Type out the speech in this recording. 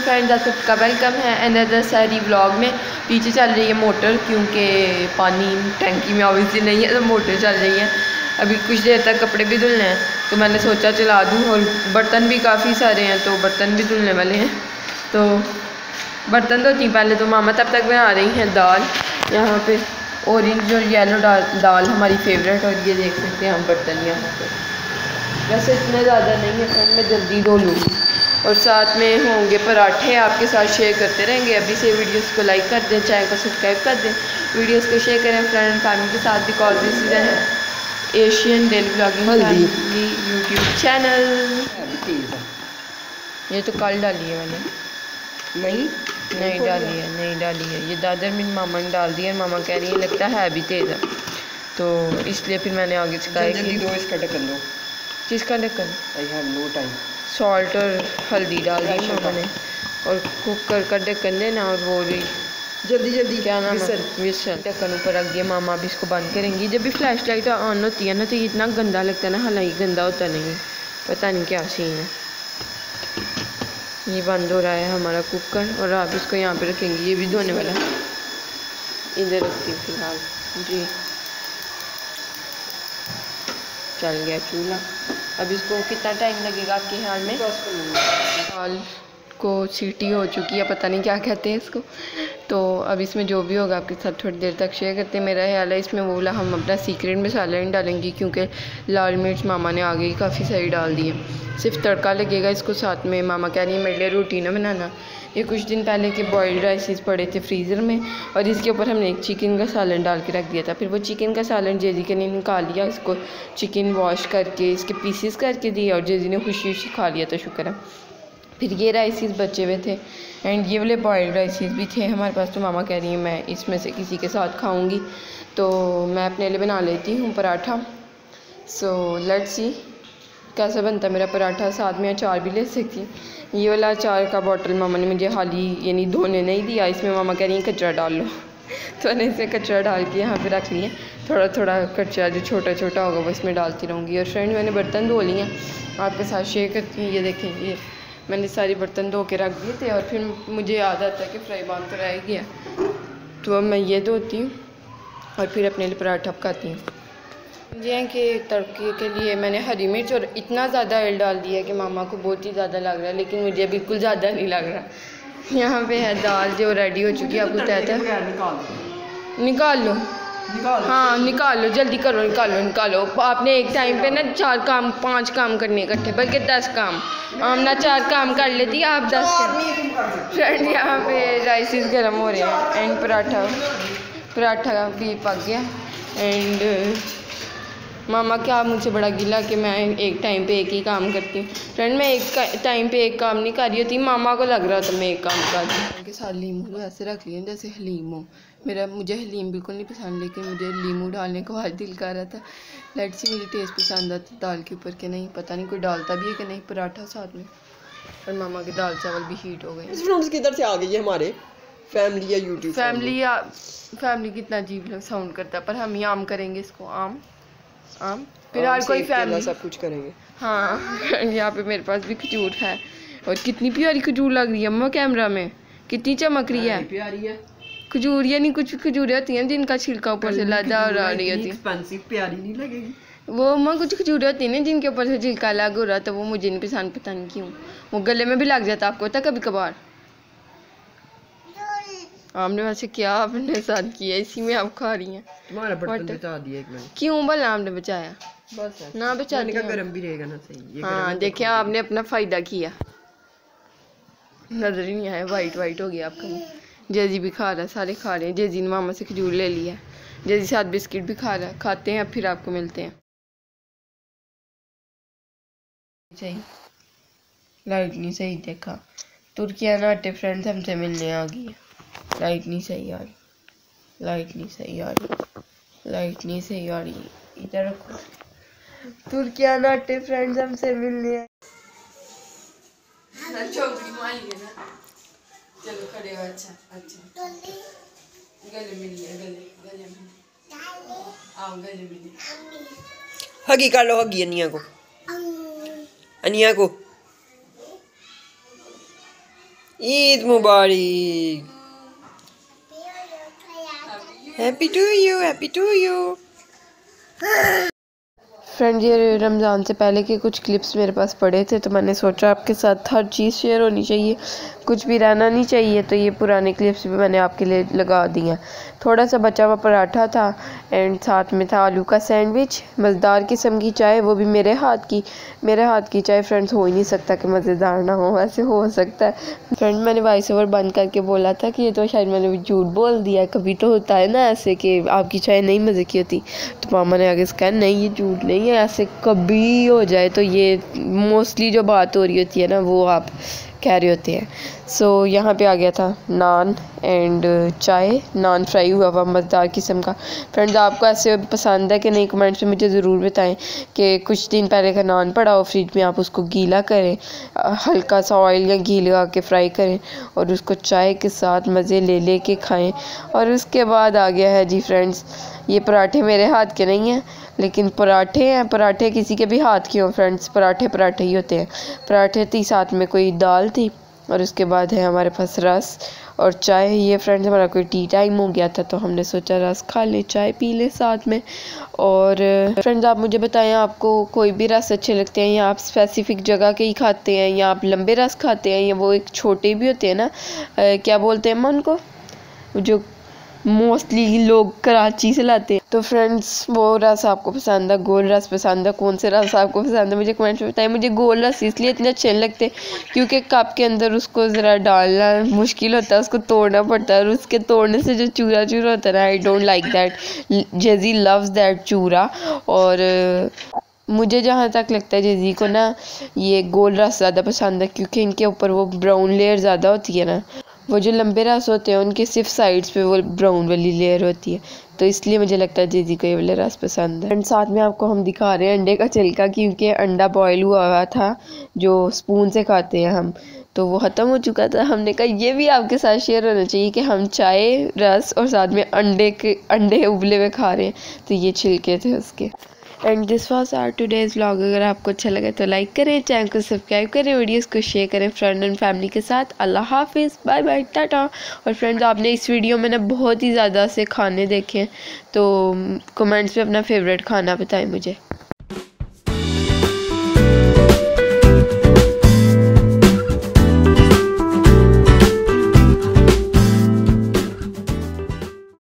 Friends, आप सबका welcome है अनदर सारी व्लॉग में। पीछे चल रही है मोटर क्योंकि पानी टैंकी में ऑब्वियसली नहीं है तो मोटर चल रही है। अभी कुछ देर तक कपड़े भी धुलने हैं तो मैंने सोचा चला दूँ, और बर्तन भी काफ़ी सारे हैं तो बर्तन भी धुलने वाले हैं। तो बर्तन धोती पहले तो मामा तब तक बना रही हैं दाल। यहाँ पे ऑरेंज और येलो दाल हमारी फेवरेट, और ये देख सकते हैं हम बर्तन यहाँ पे। वैसे इतने ज़्यादा नहीं है फ्रेंड, मैं जल्दी धो लूँगी। और साथ में होंगे पराठे, आपके साथ शेयर करते रहेंगे। अभी से वीडियोस को लाइक कर दें, चैनल को सब्सक्राइब कर दें, वीडियोस को शेयर करें फ्रेंड फैमिली के साथ, because this is an Asian daily blogging family YouTube channel. ये तो कल डाली है मैंने, नहीं डाली है ये दादर मेरी मामा ने डाल दिया। मामा कह रही है लगता है भी तेज़ है, तो इसलिए फिर मैंने आगे से कहा कि इसका ढक्कन दो। किसका ढक्कन? I have no time. Salt और हल्दी डाल दी मामा ने, और कुकर का ढक्कन देना, और वो भी जल्दी क्या नाम है, विसल। ढक्कन ऊपर रख दिया, मामा भी इसको बंद करेंगी। जब भी फ्लैश लाइट ऑन होती है ना तो ये इतना गंदा लगता है ना, हालांकि गंदा होता नहीं है, पता नहीं क्या सीन है। ये बंद हो रहा है हमारा कुकर, और आप इसको यहाँ पे रखेंगे, ये भी धोने वाला है। इधर रखती हूँ फिलहाल जी। चल गया चूल्हा। अब इसको कितना टाइम लगेगा आपके ख्याल में? दाल को सीटी हो चुकी है, पता नहीं क्या कहते हैं इसको। तो अब इसमें जो भी होगा आपके साथ थोड़ी देर तक शेयर करते हैं। मेरा ख्याल है इसमें वो वाला हम अपना सीक्रेट मसाला नहीं डालेंगे, क्योंकि लाल मिर्च मामा ने आगे ही काफ़ी सारी डाल दी है, सिर्फ तड़का लगेगा इसको। साथ में मामा कह रही है मेरे लिए रोटी ना बनाना। ये कुछ दिन पहले के बॉयल्ड राइसेस पड़े थे फ्रीज़र में, और इसके ऊपर हमने एक चिकन का सालन डाल के रख दिया था। फिर वो चिकन का सालन जेजी के ने निकाल लिया, इसको चिकन वॉश करके इसके पीसेस करके दिए, और जेजी ने खुशी खुशी खा लिया, तो शुक्र है। फिर ये राइसेस बचे हुए थे, एंड ये वाले बॉयल्ड राइसेस भी थे हमारे पास। तो मामा कह रही है मैं इसमें से किसी के साथ खाऊंगी, तो मैं अपने लिए बना लेती हूँ पराठा। सो लेट्स सी कैसा बनता है मेरा पराठा। साथ में अचार भी ले सकती हूँ। ये वाला अचार का बॉटल मामा ने मुझे हाली यानी धोने नहीं दिया, इसमें मामा कह रही है कचरा डाल लो तो मैंने इसे कचरा डाल के यहाँ पे रख लिया। थोड़ा थोड़ा कचरा जो छोटा छोटा होगा वो इसमें डालती रहूँगी। और फ्रेंड मैंने बर्तन धो लिए हैं, आपके साथ शेयर करती हूँ। ये देखें, ये मैंने सारे बर्तन धो के रख दिए थे, और फिर मुझे याद आता है कि फ्राई पैन तो रह गया, तो अब मैं ये धोती हूँ और फिर अपने लिए पराठा पकाती हूँ। जी कि तड़के के लिए मैंने हरी मिर्च और इतना ज़्यादा ऑयल डाल दिया कि मामा को बहुत ही ज़्यादा लग रहा है, लेकिन मुझे बिल्कुल ज़्यादा नहीं लग रहा। यहाँ पे है दाल जो रेडी हो चुकी है, आपको कहते हैं निकाल लो। हाँ निकाल लो, जल्दी करो, निकालो। आपने एक टाइम पे ना 4 काम 5 काम करने इकट्ठे, बल्कि 10 काम। आमना 4 काम कर लेती, आप 10। फ्रेंड यहाँ पे राइसेस गर्म हो रहे हैं, एंड पराठा भी पक गया। एंड मामा क्या मुझसे बड़ा गिला कि मैं एक टाइम पे एक ही काम करती हूँ। फ्रेंड मैं एक टाइम पे एक काम नहीं कर रही होती, मामा को लग रहा था मैं एक काम कर रही हूँ। के साथ लीमू ऐसे रख लिए जैसे हलीम हो। मुझे हलीम बिल्कुल नहीं पसंद, लेकिन मुझे लीमू डालने को आज दिल कर रहा था। लेट्स सी मुझे टेस्ट पसंद आता दाल के ऊपर कि नहीं, पता नहीं कोई डालता भी है कि नहीं पराठा साथ में। और मामा के दाल चावल भी हीट हो गए। फ्रेंड्स किधर से आ गई है हमारे फैमिली या यूट्यूब फैमिली कितना अजीब साउंड करता है, पर हम ही आम करेंगे इसको। आम फिर हर कोई फैमिली सब कुछ करेंगे। हाँ यहाँ पे मेरे पास भी खजूर है, और कितनी प्यारी खजूर लग रही है अम्मा कैमरा में, कितनी चमक रही है। प्यारी है खजूर, यानी कुछ खजूरें होती हैं जिनका छिलका ऊपर से लदा और आ रही होती है, प्यारी नहीं लगेगी वो अम्मा। कुछ खजूरें होती हैं ना जिनके ऊपर से छिलका अलग हो रहा था, वो मुझे नहीं पसंद, पता नहीं क्यों। वो गले में भी लग जाता, आपको होता कभी कभार। आपने वैसे क्या आपने साथ किया, इसी में आप खा रही हैं। तुम्हारा बर्तन बचा दिया एक मैंने। क्यों भला आपने बचाया? बस ना बचा दिया, गरम भी रहेगा ना, सही। हाँ देखिए आपने अपना फ़ायदा किया। नजर ही नहीं आया, वाइट हो गया आपका मुँह। जेजी भी खा रहा है, सारे खा रहे हैं। जेजी ने मामा से खजूर ले लिया, जेजी साथ बिस्किट भी खा रहा है। खाते हैं, अब फिर आपको मिलते हैं। सही लाइट नहीं सही देखा, तुर्किया नाटे फ्रेंड्स हमसे मिलने आ गई है। लाइट नहीं सही आ रही, इधर रखो। तुर्किया नाटे फ्रेंड्स हमसे मिलने आए। चलो खड़े हो। अच्छा गले मिलिए, आओ गले मिलिए। हगी कर लो, हगी अनिया को ईद मुबारक। Happy to you, happy to you. Friend, ये रमज़ान से पहले के कुछ क्लिप्स मेरे पास पड़े थे, तो मैंने सोचा आपके साथ हर चीज़ शेयर होनी चाहिए, कुछ भी रहना नहीं चाहिए। तो ये पुराने क्लिप्स भी मैंने आपके लिए लगा दिए हैं। थोड़ा सा बचा हुआ पराठा था एंड साथ में था आलू का सैंडविच, मज़ेदार किस्म की चाय, वो भी मेरे हाथ की चाय। फ्रेंड्स, हो ही नहीं सकता कि मज़ेदार ना हो, वैसे हो सकता है। फ्रेंड, मैंने वॉइस ओवर बंद करके बोला था कि ये तो शायद मैंने झूठ बोल दिया। कभी तो होता है ना ऐसे कि आपकी चाय नहीं मज़े की होती, तो मामा ने आगे से कहा नहीं ये झूठ नहीं है, ऐसे कभी हो जाए तो ये मोस्टली जो बात हो रही होती है ना वो आप कह रहे होते हैं। सो यहाँ पे आ गया था नान एंड चाय, नान फ्राई हुआ मज़ेदार किस्म का। फ्रेंड्स, आपको ऐसे पसंद है कि नहीं, कमेंट्स में मुझे ज़रूर बताएं कि कुछ दिन पहले का नान पड़ा हो फ्रिज में, आप उसको गीला करें, हल्का सा ऑयल या घी लगा के फ्राई करें और उसको चाय के साथ मज़े ले के खाएं। और उसके बाद आ गया है जी फ्रेंड्स, ये पराठे मेरे हाथ के नहीं हैं, लेकिन पराठे हैं। पराठे किसी के भी हाथ के हों फ्रेंड्स, पराठे ही होते हैं। पराठे थी, साथ में कोई दाल थी और उसके बाद है हमारे पास रस और चाय। ये फ्रेंड्स, हमारा कोई टी टाइम हो गया था तो हमने सोचा रस खा ले, चाय पी ले साथ में। और फ्रेंड्स, आप मुझे बताएं, आपको कोई भी रस अच्छे लगते हैं या आप स्पेसिफिक जगह के ही खाते हैं या आप लंबे रस खाते हैं या वो एक छोटे भी होते हैं ना, क्या बोलते हैं उनको, जो मोस्टली लोग कराची से लाते हैं। तो फ्रेंड्स, वो रस आपको पसंद है, गोल रस पसंद है, कौन से रस आपको पसंद है मुझे कमेंट में बताएं। मुझे गोल रस इसलिए इतने अच्छे नहीं लगते क्योंकि कप के अंदर उसको ज़रा डालना मुश्किल होता है, उसको तोड़ना पड़ता है और उसके तोड़ने से जो चूरा चूरा होता है ना, I don't like that. JG loves that चूरा। और मुझे जहाँ तक लगता है जेजी को ना ये गोल रस ज़्यादा पसंद है क्योंकि इनके ऊपर वो ब्राउन लेयर ज़्यादा होती है ना, वो जो लंबे रस होते हैं उनके सिर्फ साइड्स पे वो ब्राउन वाली लेयर होती है, तो इसलिए मुझे लगता है जीजी को ये वाले रस पसंद है। एंड साथ में आपको हम दिखा रहे हैं अंडे का छिलका, क्योंकि अंडा बॉयल हुआ था जो स्पून से खाते हैं हम, तो वो ख़त्म हो चुका था। हमने कहा ये भी आपके साथ शेयर होना चाहिए कि हम चाय, रस और साथ में अंडे उबले हुए खा रहे हैं, तो ये छिलके थे उसके। And this was our today's vlog. अगर आपको अच्छा लगे तो लाइक करें, चैनल को सब्सक्राइब करें, वीडियोस को शेयर करें फ्रेंड एंड फैमिली के साथ। अल्लाह हाफिज़, बाय बाय, टाटा। और फ्रेंड्स, आपने इस वीडियो में ना बहुत ही ज़्यादा से खाने देखे, तो कमेंट्स में अपना फेवरेट खाना बताएं मुझे।